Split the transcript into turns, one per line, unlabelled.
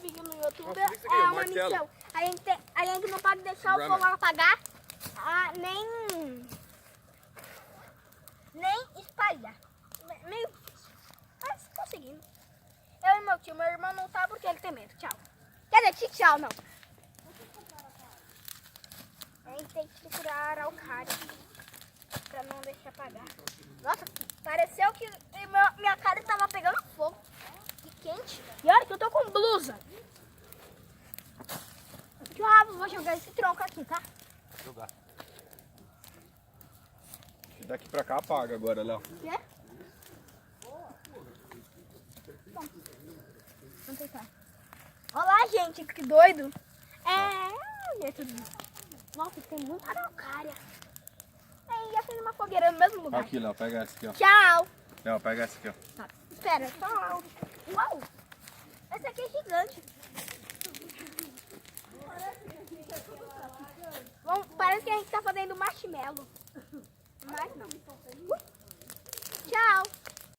vídeo no YouTube.
Nossa, isso aqui,
É uma
martelo.
missão. A gente não pode deixar o fogo apagar, nem espalhar. Meio difícil. Mas conseguimos. Eu e meu tio, meu irmão não tá porque ele tem medo. Tchau. Quer dizer, tchau, não. A gente tem que procurar a araucária pra não deixar apagar. Nossa, pareceu que minha cara estava pegando fogo. Que quente. E olha que eu tô com blusa. Tio Rafa, vou jogar esse tronco aqui, tá?
Jogar. Daqui pra cá apaga agora, Léo.
Quer? Vamos tentar. Olha lá, gente, que doido. Nossa, tem muita araucária. E acende uma fogueira no mesmo lugar.
Aqui, Léo, pega essa aqui, ó.
Tchau.
Léo, pega essa aqui, ó.
Tá. Espera, só. Uau! Esse aqui é gigante. Parece que a gente tá fazendo marshmallow.